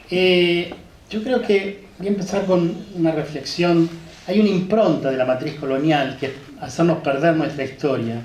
Yo creo que voy a empezar con una reflexión. Hay una impronta de la matriz colonial que es hacernos perder nuestra historia.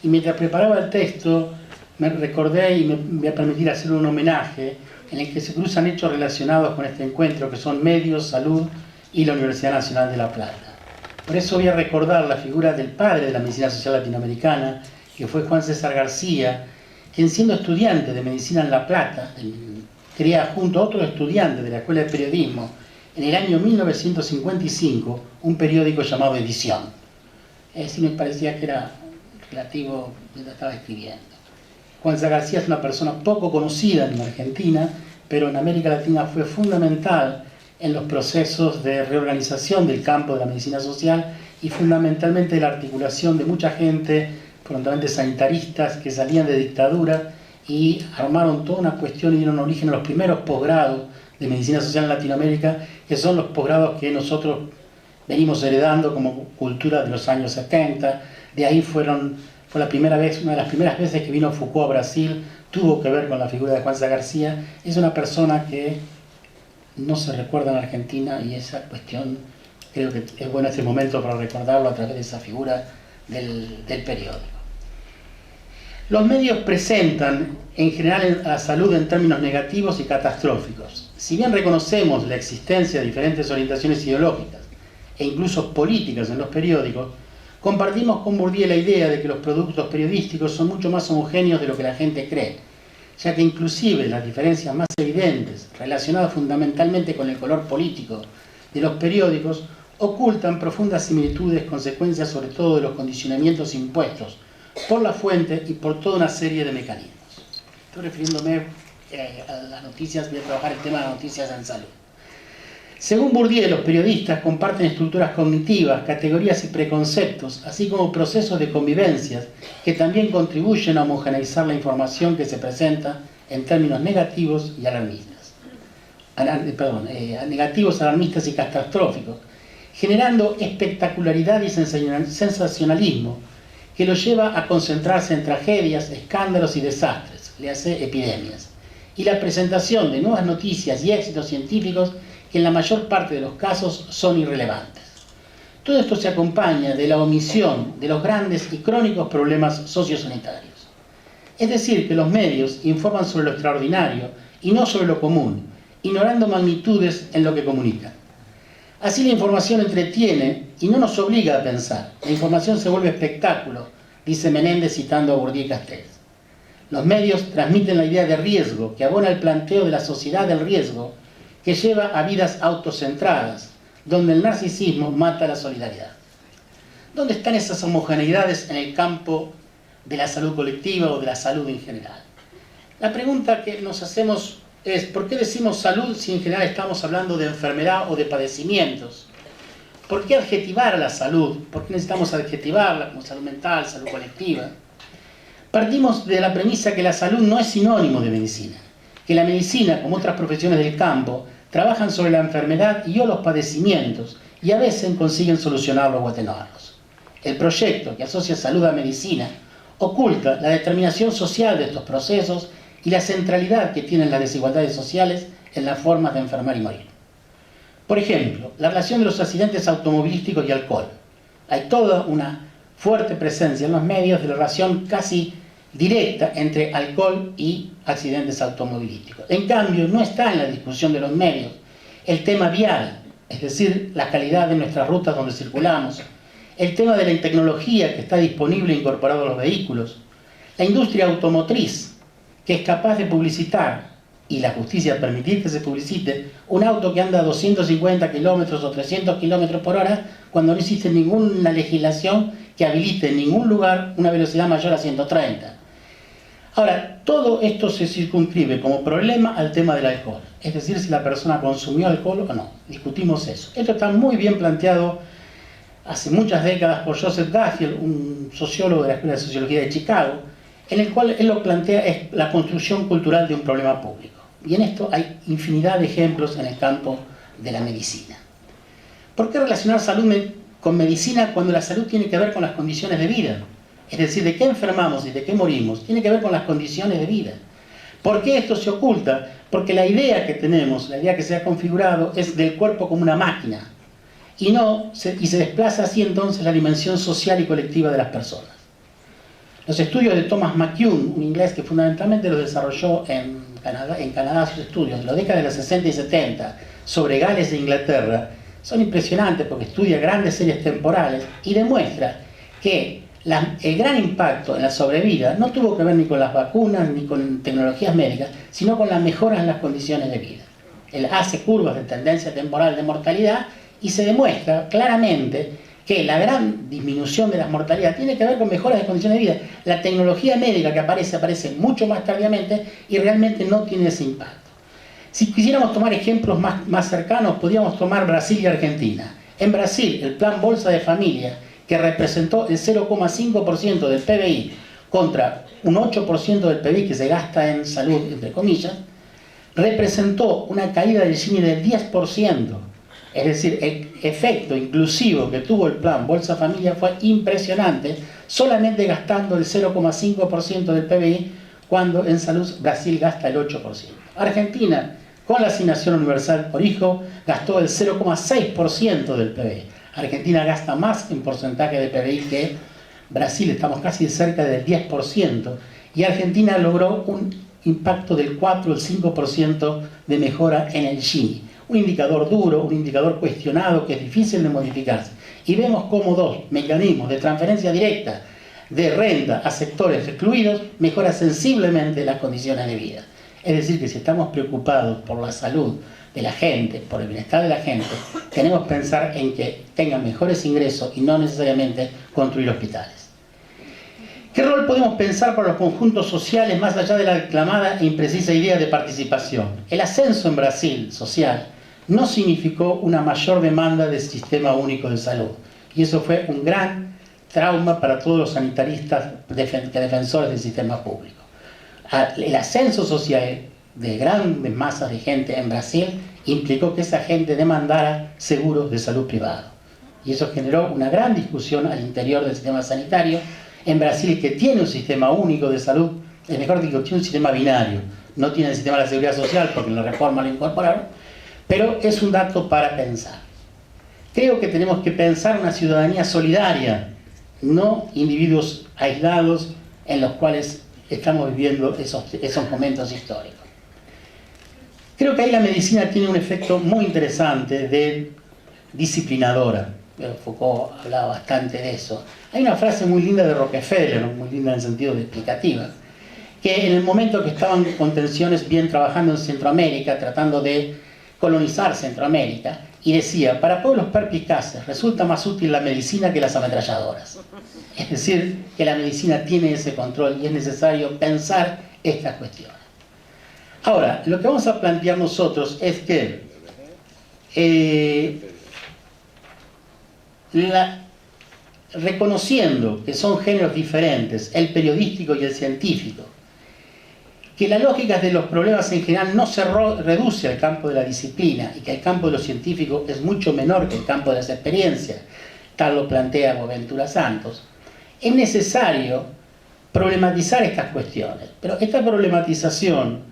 Y mientras preparaba el texto, me recordé y me voy a permitir hacer un homenaje en el que se cruzan hechos relacionados con este encuentro, que son medios, salud y la Universidad Nacional de La Plata. Por eso voy a recordar la figura del padre de la medicina social latinoamericana, que fue Juan César García, quien siendo estudiante de medicina en La Plata, crea junto a otros estudiantes de la Escuela de Periodismo, en el año 1955, un periódico llamado Edición. Es decir, me parecía que era relativo a lo que estaba escribiendo. Juan César García es una persona poco conocida en Argentina, pero en América Latina fue fundamental en los procesos de reorganización del campo de la medicina social y fundamentalmente de la articulación de mucha gente, prontamente sanitaristas, que salían de dictadura y armaron toda una cuestión y dieron origen a los primeros posgrados de medicina social en Latinoamérica, que son los posgrados que nosotros venimos heredando como cultura de los años 70. De ahí fue la primera vez, una de las primeras veces que vino Foucault a Brasil, tuvo que ver con la figura de Juan César García. Es una persona que no se recuerda en Argentina y esa cuestión creo que es bueno este momento para recordarlo a través de esa figura del periódico. Los medios presentan en general a la salud en términos negativos y catastróficos. Si bien reconocemos la existencia de diferentes orientaciones ideológicas e incluso políticas en los periódicos, compartimos con Bourdieu la idea de que los productos periodísticos son mucho más homogéneos de lo que la gente cree, ya que inclusive las diferencias más evidentes, relacionadas fundamentalmente con el color político de los periódicos, ocultan profundas similitudes, consecuencias sobre todo de los condicionamientos impuestos por la fuente y por toda una serie de mecanismos. Estoy refiriéndome a las noticias, voy a trabajar el tema de las noticias en salud. Según Bourdieu, los periodistas comparten estructuras cognitivas, categorías y preconceptos, así como procesos de convivencias que también contribuyen a homogeneizar la información que se presenta en términos negativos y alarmistas. Negativos, alarmistas y catastróficos, generando espectacularidad y sensacionalismo que los lleva a concentrarse en tragedias, escándalos y desastres, le hace epidemias, y la presentación de nuevas noticias y éxitos científicos que en la mayor parte de los casos son irrelevantes. Todo esto se acompaña de la omisión de los grandes y crónicos problemas sociosanitarios. Es decir, que los medios informan sobre lo extraordinario y no sobre lo común, ignorando magnitudes en lo que comunican. Así la información entretiene y no nos obliga a pensar. La información se vuelve espectáculo, dice Menéndez citando a Bourdieu y Castells. Los medios transmiten la idea de riesgo que abona el planteo de la sociedad del riesgo que lleva a vidas autocentradas, donde el narcisismo mata la solidaridad. ¿Dónde están esas homogeneidades en el campo de la salud colectiva o de la salud en general? La pregunta que nos hacemos es, ¿por qué decimos salud si en general estamos hablando de enfermedad o de padecimientos? ¿Por qué adjetivar a la salud? ¿Por qué necesitamos adjetivarla como salud mental, salud colectiva? Partimos de la premisa que la salud no es sinónimo de medicina, que la medicina, como otras profesiones del campo, trabajan sobre la enfermedad y o los padecimientos y a veces consiguen solucionarlos o atenuarlos. El proyecto que asocia salud a medicina oculta la determinación social de estos procesos y la centralidad que tienen las desigualdades sociales en las formas de enfermar y morir. Por ejemplo, la relación de los accidentes automovilísticos y alcohol. Hay toda una fuerte presencia en los medios de la relación casi directa entre alcohol y accidentes automovilísticos. En cambio, no está en la discusión de los medios el tema vial, es decir, la calidad de nuestras rutas donde circulamos, el tema de la tecnología que está disponible e incorporado a los vehículos, la industria automotriz, que es capaz de publicitar, y la justicia permitir que se publicite, un auto que anda a 250 kilómetros o 300 kilómetros por hora, cuando no existe ninguna legislación que habilite en ningún lugar una velocidad mayor a 130. Ahora, todo esto se circunscribe como problema al tema del alcohol, es decir, si la persona consumió alcohol o no. Discutimos eso. Esto está muy bien planteado hace muchas décadas por Joseph Duffield, un sociólogo de la Escuela de Sociología de Chicago, en el cual él lo plantea es la construcción cultural de un problema público. Y en esto hay infinidad de ejemplos en el campo de la medicina. ¿Por qué relacionar salud con medicina cuando la salud tiene que ver con las condiciones de vida? Es decir, de qué enfermamos y de qué morimos, tiene que ver con las condiciones de vida. ¿Por qué esto se oculta? Porque la idea que tenemos, la idea que se ha configurado, es del cuerpo como una máquina, y se desplaza así entonces la dimensión social y colectiva de las personas. Los estudios de Thomas McCune, un inglés que fundamentalmente los desarrolló en Canadá sus estudios, en la década de los 60 y 70, sobre Gales e Inglaterra, son impresionantes porque estudia grandes series temporales y demuestra que el gran impacto en la sobrevida no tuvo que ver ni con las vacunas ni con tecnologías médicas, sino con las mejoras en las condiciones de vida. Él hace curvas de tendencia temporal de mortalidad y se demuestra claramente que la gran disminución de la mortalidad tiene que ver con mejoras de condiciones de vida. La tecnología médica que aparece mucho más tardíamente y realmente no tiene ese impacto. Si quisiéramos tomar ejemplos más cercanos, podríamos tomar Brasil y Argentina. En Brasil, el plan Bolsa de Familia, que representó el 0,5% del PBI contra un 8% del PBI que se gasta en salud, entre comillas, representó una caída del Gini del 10%. Es decir, el efecto inclusivo que tuvo el plan Bolsa Familia fue impresionante, solamente gastando el 0,5% del PBI, cuando en salud Brasil gasta el 8%. Argentina, con la asignación universal por hijo, gastó el 0,6% del PBI. Argentina gasta más en porcentaje de PBI que Brasil, estamos casi cerca del 10%, y Argentina logró un impacto del 4 o el 5% de mejora en el Gini. Un indicador duro, un indicador cuestionado que es difícil de modificarse. Y vemos cómo dos mecanismos de transferencia directa de renta a sectores excluidos mejora sensiblemente las condiciones de vida. Es decir, que si estamos preocupados por la salud de la gente, por el bienestar de la gente, tenemos que pensar en que tengan mejores ingresos y no necesariamente construir hospitales. ¿Qué rol podemos pensar para los conjuntos sociales más allá de la aclamada e imprecisa idea de participación? El ascenso en Brasil social no significó una mayor demanda del sistema único de salud. Y eso fue un gran trauma para todos los sanitaristas defensores del sistema público. El ascenso social de grandes masas de gente en Brasil implicó que esa gente demandara seguros de salud privado. Y eso generó una gran discusión al interior del sistema sanitario. En Brasil, que tiene un sistema único de salud, es mejor dicho, tiene un sistema binario. No tiene el sistema de la seguridad social porque en la reforma lo incorporaron, pero es un dato para pensar. Creo que tenemos que pensar una ciudadanía solidaria, no individuos aislados en los cuales estamos viviendo esos momentos históricos. Creo que ahí la medicina tiene un efecto muy interesante de disciplinadora. Foucault hablaba bastante de eso. Hay una frase muy linda de Rockefeller, muy linda en el sentido de explicativa, que en el momento que estaban con tensiones bien trabajando en Centroamérica, tratando de colonizar Centroamérica, y decía, para pueblos perspicaces resulta más útil la medicina que las ametralladoras. Es decir, que la medicina tiene ese control y es necesario pensar estas cuestiones. Ahora, lo que vamos a plantear nosotros es que reconociendo que son géneros diferentes, el periodístico y el científico, que la lógica de los problemas en general no se reduce al campo de la disciplina y que el campo de lo científico es mucho menor que el campo de las experiencias, tal lo plantea Boaventura Santos, es necesario problematizar estas cuestiones. Pero esta problematización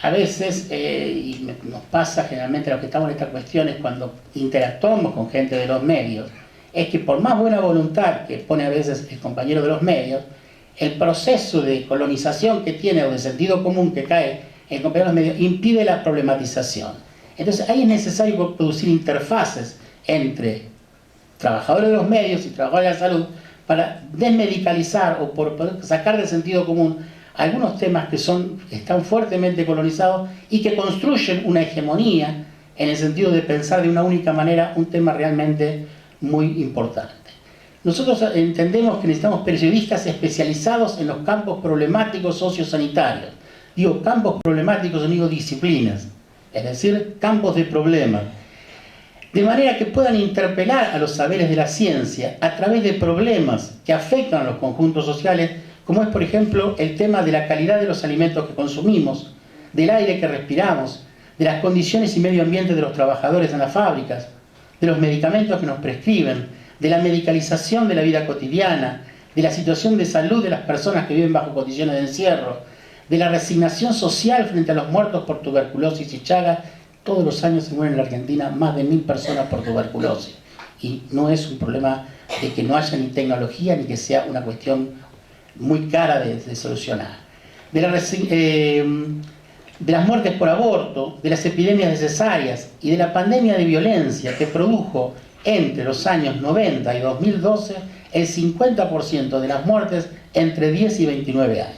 a veces, y nos pasa generalmente a los que estamos en estas cuestiones cuando interactuamos con gente de los medios, es que por más buena voluntad que pone a veces el compañero de los medios, el proceso de colonización que tiene o de sentido común que cae el compañero de los medios impide la problematización. Entonces ahí es necesario producir interfaces entre trabajadores de los medios y trabajadores de la salud para desmedicalizar o por poder sacar del sentido común algunos temas que están fuertemente colonizados y que construyen una hegemonía en el sentido de pensar de una única manera un tema realmente muy importante. Nosotros entendemos que necesitamos periodistas especializados en los campos problemáticos sociosanitarios. Digo campos problemáticos, no digo disciplinas, es decir, campos de problema. De manera que puedan interpelar a los saberes de la ciencia a través de problemas que afectan a los conjuntos sociales, como es, por ejemplo, el tema de la calidad de los alimentos que consumimos, del aire que respiramos, de las condiciones y medio ambiente de los trabajadores en las fábricas, de los medicamentos que nos prescriben, de la medicalización de la vida cotidiana, de la situación de salud de las personas que viven bajo condiciones de encierro, de la resignación social frente a los muertos por tuberculosis y Chagas. Todos los años se mueren en la Argentina más de 1000 personas por tuberculosis. Y no es un problema de que no haya ni tecnología ni que sea una cuestión muy cara de solucionar. De las muertes por aborto, de las epidemias de cesáreas y de la pandemia de violencia que produjo entre los años 90 y 2012 el 50% de las muertes entre 10 y 29 años.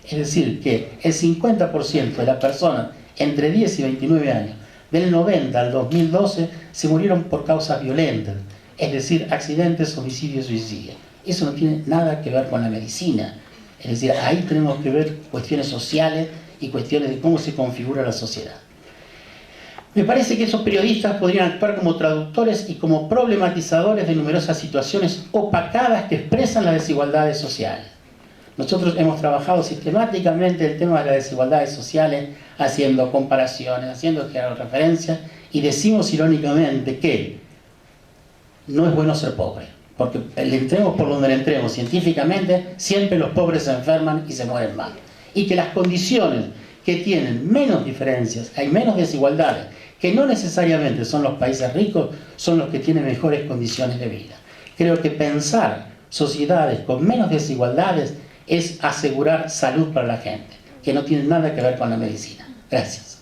Es decir, que el 50% de las personas entre 10 y 29 años, del 90 al 2012, se murieron por causas violentas, es decir, accidentes, homicidios, suicidios. Eso no tiene nada que ver con la medicina. Es decir, ahí tenemos que ver cuestiones sociales y cuestiones de cómo se configura la sociedad. Me parece que esos periodistas podrían actuar como traductores y como problematizadores de numerosas situaciones opacadas que expresan las desigualdades sociales. Nosotros hemos trabajado sistemáticamente el tema de las desigualdades sociales, haciendo comparaciones, haciendo referencias, y decimos irónicamente que no es bueno ser pobre, porque le entremos por donde le entremos científicamente, siempre los pobres se enferman y se mueren más. Y que las condiciones que tienen menos diferencias, hay menos desigualdades, que no necesariamente son los países ricos, son los que tienen mejores condiciones de vida. Creo que pensar sociedades con menos desigualdades es asegurar salud para la gente, que no tiene nada que ver con la medicina. Gracias.